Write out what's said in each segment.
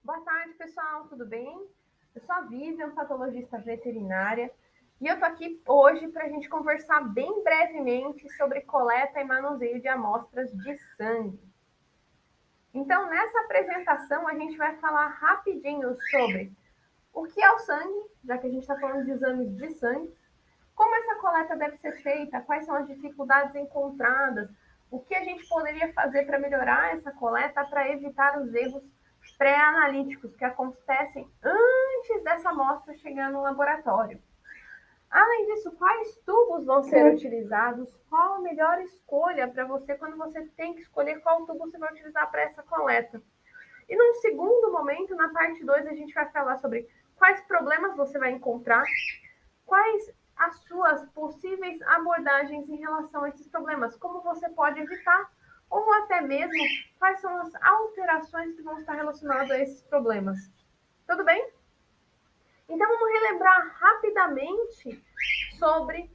Boa tarde, pessoal, tudo bem? Eu sou a Vivian, patologista veterinária, e eu tô aqui hoje para a gente conversar bem brevemente sobre coleta e manuseio de amostras de sangue. Então, nessa apresentação, a gente vai falar rapidinho sobre o que é o sangue, já que a gente está falando de exames de sangue, como essa coleta deve ser feita, quais são as dificuldades encontradas, o que a gente poderia fazer para melhorar essa coleta para evitar os erros pré-analíticos que acontecem antes dessa amostra chegar no laboratório. Além disso, quais tubos vão ser utilizados? Qual a melhor escolha para você quando você tem que escolher qual tubo você vai utilizar para essa coleta? E num segundo momento, na parte 2, a gente vai falar sobre quais problemas você vai encontrar, quais as suas possíveis abordagens em relação a esses problemas, como você pode evitar, ou até mesmo quais são as alterações que vão estar relacionadas a esses problemas. Tudo bem? Então vamos relembrar rapidamente sobre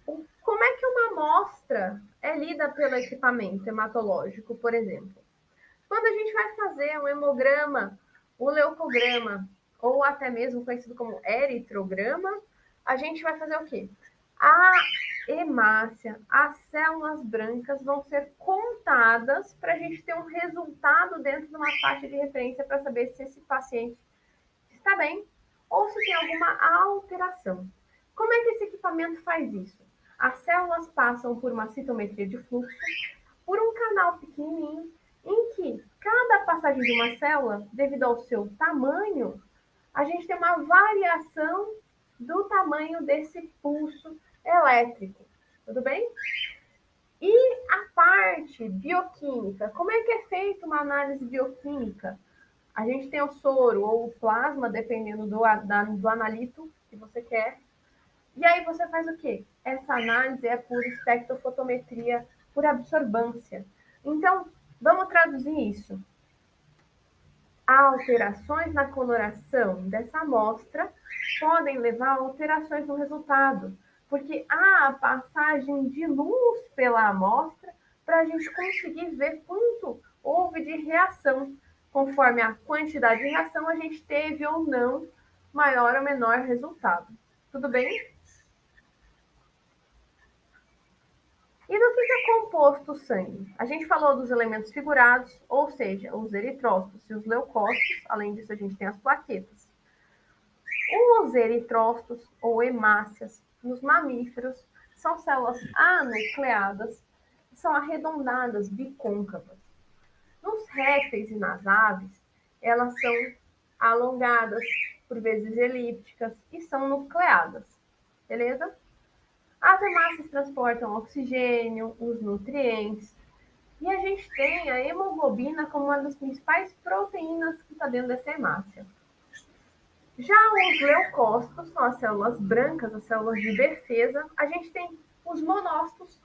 como é que uma amostra é lida pelo equipamento hematológico, por exemplo. Quando a gente vai fazer um hemograma, o leucograma, ou até mesmo conhecido como eritrograma, a gente vai fazer o quê? A hemácia, as células brancas vão ser contadas para a gente ter um resultado dentro de uma faixa de referência para saber se esse paciente está bem ou se tem alguma alteração. Como é que esse equipamento faz isso? As células passam por uma citometria de fluxo, por um canal pequenininho, em que cada passagem de uma célula, devido ao seu tamanho, a gente tem uma variação do tamanho desse pulso elétrico. Tudo bem? E a parte bioquímica, como é que é feita uma análise bioquímica? A gente tem o soro ou o plasma, dependendo do analito que você quer. E aí você faz o quê? Essa análise é por espectrofotometria, por absorbância. Então, vamos traduzir isso. Alterações na coloração dessa amostra podem levar a alterações no resultado, porque há a passagem de luz pela amostra para a gente conseguir ver quanto houve de reação. Conforme a quantidade de reação, a gente teve ou não maior ou menor resultado. Tudo bem? E do que é composto o sangue? A gente falou dos elementos figurados, ou seja, os eritrócitos e os leucócitos. Além disso, a gente tem as plaquetas. Os eritrócitos, ou hemácias, nos mamíferos, são células anucleadas, que são arredondadas, bicôncavas. Nos répteis e nas aves, elas são alongadas, por vezes elípticas, e são nucleadas. Beleza? As hemácias transportam oxigênio, os nutrientes, e a gente tem a hemoglobina como uma das principais proteínas que está dentro dessa hemácia. Já os leucócitos são as células brancas, as células de defesa. A gente tem os monócitos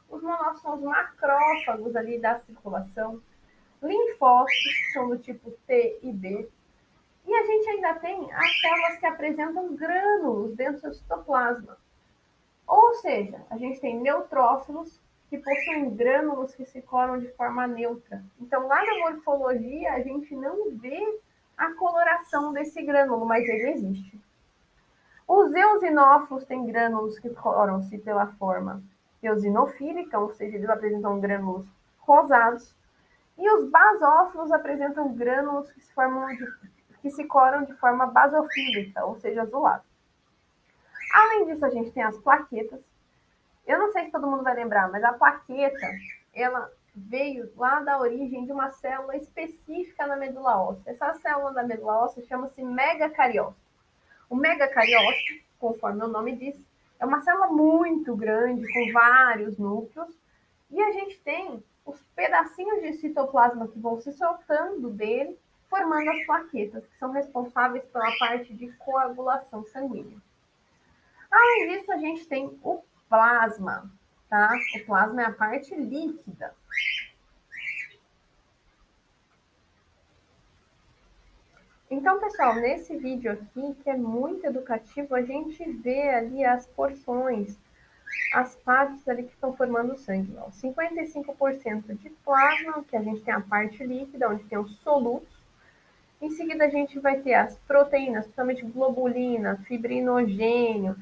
são os macrófagos ali da circulação. Linfócitos, que são do tipo T e B. E a gente ainda tem as células que apresentam grânulos dentro do seu citoplasma. Ou seja, a gente tem neutrófilos, que possuem grânulos que se colam de forma neutra. Então, lá na morfologia, a gente não vê a coloração desse grânulo, mas ele existe. Os eosinófilos têm grânulos que colam-se pela forma eosinofílica, ou seja, eles apresentam grânulos rosados. E os basófilos apresentam grânulos que se coram de forma basofílica, ou seja, azulado. Além disso, a gente tem as plaquetas. Eu não sei se todo mundo vai lembrar, mas a plaqueta, ela veio lá da origem de uma célula específica na medula óssea. Essa célula da medula óssea chama-se megacariócito. O megacariócito, conforme o nome diz, é uma célula muito grande, com vários núcleos, e a gente tem os pedacinhos de citoplasma que vão se soltando dele, formando as plaquetas, que são responsáveis pela parte de coagulação sanguínea. Além disso, a gente tem o plasma, tá? O plasma é a parte líquida. Então, pessoal, nesse vídeo aqui, que é muito educativo, a gente vê ali as porções, as partes ali que estão formando o sangue. Ó. 55% de plasma, que a gente tem a parte líquida, onde tem os solutos, Em seguida, a gente vai ter as proteínas, principalmente globulina, fibrinogênio,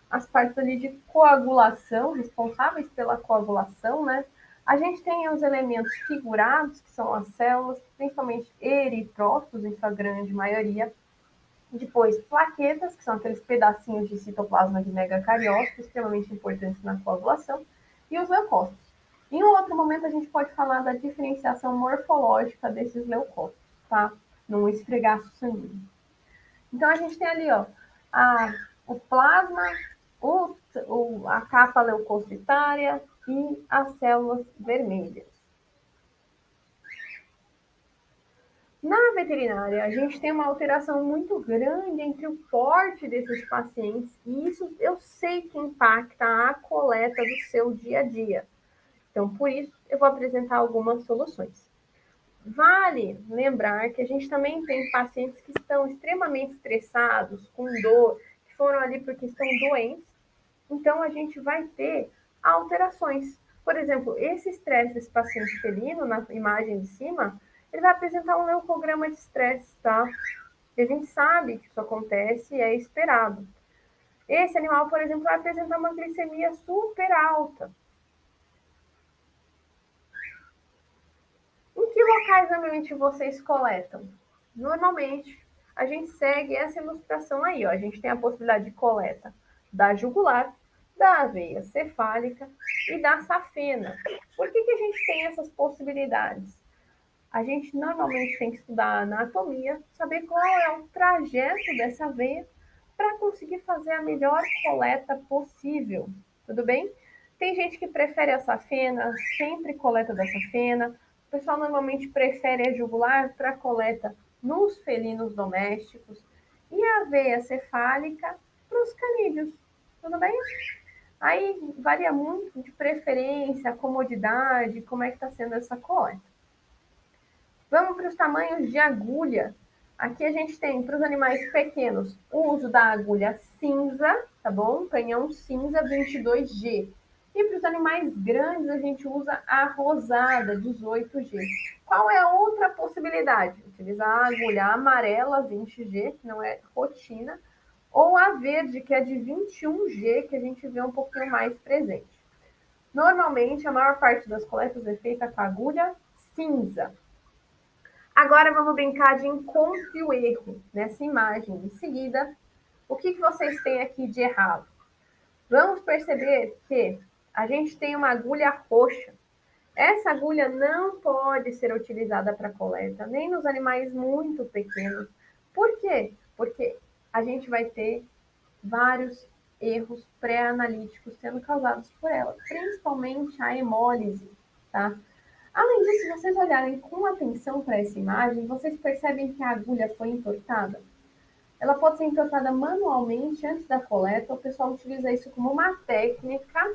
as partes ali de coagulação, responsáveis pela coagulação, né? A gente tem os elementos figurados, que são as células, principalmente eritrócitos, em sua grande maioria. Depois, plaquetas, que são aqueles pedacinhos de citoplasma de megacariócitos, extremamente importantes na coagulação. E os leucócitos. Em um outro momento, a gente pode falar da diferenciação morfológica desses leucócitos, tá? Num esfregaço sanguíneo. Então, a gente tem ali, ó, o plasma, a capa leucocitária e as células vermelhas. Na veterinária, a gente tem uma alteração muito grande entre o porte desses pacientes, e isso eu sei que impacta a coleta do seu dia a dia. Então, por isso, eu vou apresentar algumas soluções. Vale lembrar que a gente também tem pacientes que estão extremamente estressados, com dor, que foram ali porque estão doentes. Então, a gente vai ter alterações. Por exemplo, esse estresse desse paciente felino, na imagem de cima, ele vai apresentar um leucograma de estresse, tá? E a gente sabe que isso acontece e é esperado. Esse animal, por exemplo, vai apresentar uma glicemia super alta. Em que locais normalmente vocês coletam? Normalmente, a gente segue essa ilustração aí, ó. A gente tem a possibilidade de coleta da jugular, da veia cefálica e da safena. Por que a gente tem essas possibilidades? A gente normalmente tem que estudar a anatomia, saber qual é o trajeto dessa veia para conseguir fazer a melhor coleta possível. Tudo bem? Tem gente que prefere a safena, sempre coleta da safena. O pessoal normalmente prefere a jugular para coleta nos felinos domésticos e a veia cefálica para os canídeos. Tudo bem? Aí varia muito de preferência, comodidade, como é que está sendo essa coleta. Vamos para os tamanhos de agulha. Aqui a gente tem, para os animais pequenos, o uso da agulha cinza, tá bom? Canhão cinza 22G. E para os animais grandes, a gente usa a rosada 18G. Qual é a outra possibilidade? Utilizar a agulha amarela 20G, que não é rotina, ou a verde, que é de 21G, que a gente vê um pouquinho mais presente. Normalmente, a maior parte das coletas é feita com a agulha cinza. Agora vamos brincar de encontre o erro nessa imagem. Em seguida, o que vocês têm aqui de errado? Vamos perceber que a gente tem uma agulha roxa. Essa agulha não pode ser utilizada para coleta, nem nos animais muito pequenos. Por quê? Porque a gente vai ter vários erros pré-analíticos sendo causados por ela, principalmente a hemólise, tá? Além disso, se vocês olharem com atenção para essa imagem, vocês percebem que a agulha foi entortada? Ela pode ser entortada manualmente antes da coleta, o pessoal utiliza isso como uma técnica,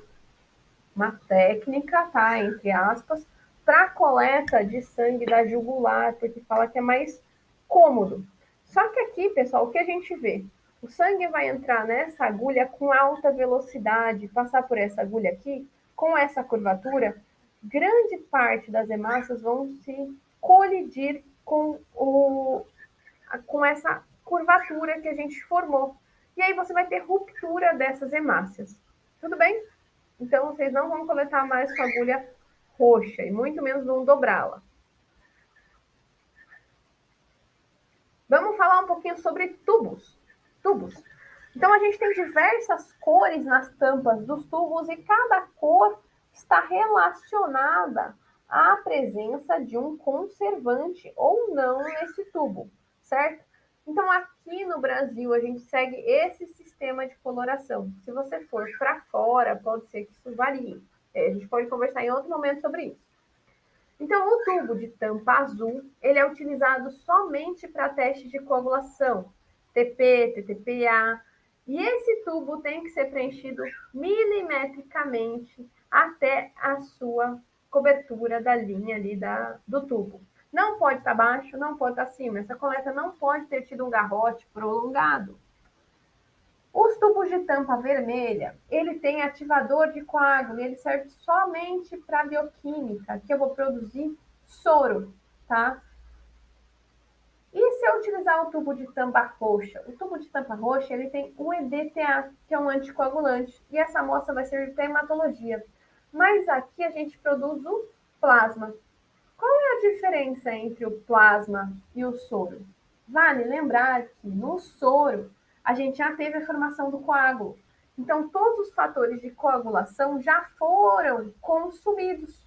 tá, entre aspas, para coleta de sangue da jugular, porque fala que é mais cômodo. Só que aqui, pessoal, o que a gente vê? O sangue vai entrar nessa agulha com alta velocidade, passar por essa agulha aqui, com essa curvatura, grande parte das hemácias vão se colidir com essa curvatura que a gente formou. E aí você vai ter ruptura dessas hemácias. Tudo bem? Então, vocês não vão coletar mais com agulha roxa, e muito menos vão dobrá-la. Vamos falar um pouquinho sobre tubos. Tubos. Então, a gente tem diversas cores nas tampas dos tubos e cada cor está relacionada à presença de um conservante ou não nesse tubo, certo? Então, aqui no Brasil, a gente segue esse sistema de coloração. Se você for para fora, pode ser que isso varie. A gente pode conversar em outro momento sobre isso. Então, o tubo de tampa azul, ele é utilizado somente para teste de coagulação, TP, TTPA, e esse tubo tem que ser preenchido milimetricamente até a sua cobertura da linha ali do tubo. Não pode estar abaixo, não pode estar acima. Essa coleta não pode ter tido um garrote prolongado. Os tubos de tampa vermelha, ele tem ativador de coágulo, ele serve somente para bioquímica, que eu vou produzir soro, tá? E se eu utilizar o tubo de tampa roxa? O tubo de tampa roxa ele tem o EDTA, que é um anticoagulante, e essa amostra vai servir para hematologia. Mas aqui a gente produz o plasma. Qual é a diferença entre o plasma e o soro? Vale lembrar que no soro a gente já teve a formação do coágulo. Então, todos os fatores de coagulação já foram consumidos.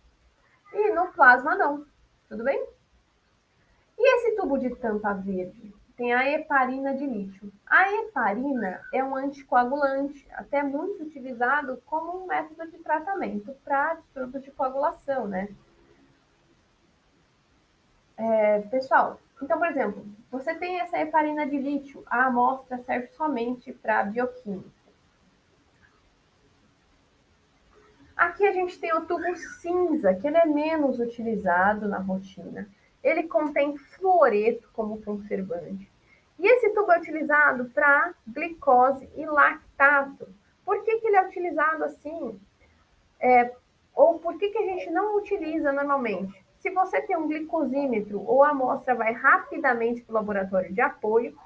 E no plasma, não. Tudo bem? E esse tubo de tampa verde? Tem a heparina de lítio. A heparina é um anticoagulante, até muito utilizado como um método de tratamento para distúrbios de coagulação, né? Pessoal, então, por exemplo, você tem essa heparina de lítio, a amostra serve somente para bioquímica. Aqui a gente tem o tubo cinza, que ele é menos utilizado na rotina. Ele contém fluoreto como conservante. E esse tubo é utilizado para glicose e lactato. Por que, que ele é utilizado assim? Ou por que, que a gente não utiliza normalmente? Se você tem um glicosímetro ou a amostra vai rapidamente para o laboratório de apoio,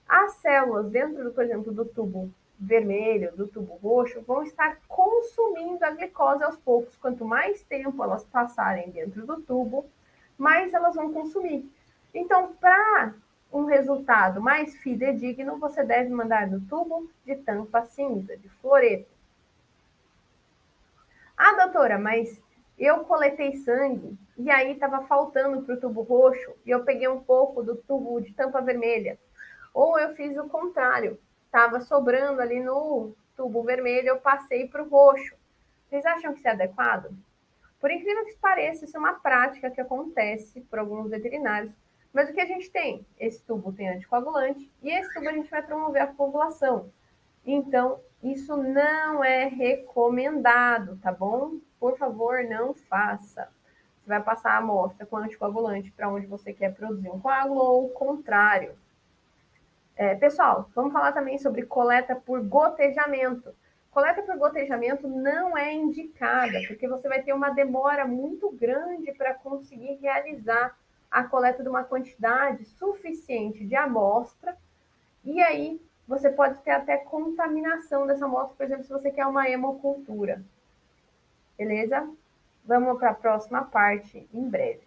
as células dentro, por exemplo, do tubo vermelho, do tubo roxo, vão estar consumindo a glicose aos poucos. Quanto mais tempo elas passarem dentro do tubo, mais elas vão consumir. Então, para um resultado mais fidedigno, você deve mandar no tubo de tampa cinza, de fluoreto. Ah, doutora, mas eu coletei sangue e aí estava faltando para o tubo roxo e eu peguei um pouco do tubo de tampa vermelha. Ou eu fiz o contrário, estava sobrando ali no tubo vermelho, eu passei para o roxo. Vocês acham que isso é adequado? Por incrível que pareça, isso é uma prática que acontece por alguns veterinários. Mas o que a gente tem? Esse tubo tem anticoagulante e esse tubo a gente vai promover a população. Então, isso não é recomendado, tá bom? Por favor, não faça. Você vai passar a amostra com anticoagulante para onde você quer produzir um coágulo ou o contrário. Pessoal, vamos falar também sobre coleta por gotejamento. Coleta por gotejamento não é indicada, porque você vai ter uma demora muito grande para conseguir realizar a coleta de uma quantidade suficiente de amostra, e aí você pode ter até contaminação dessa amostra, por exemplo, se você quer uma hemocultura. Beleza? Vamos para a próxima parte em breve.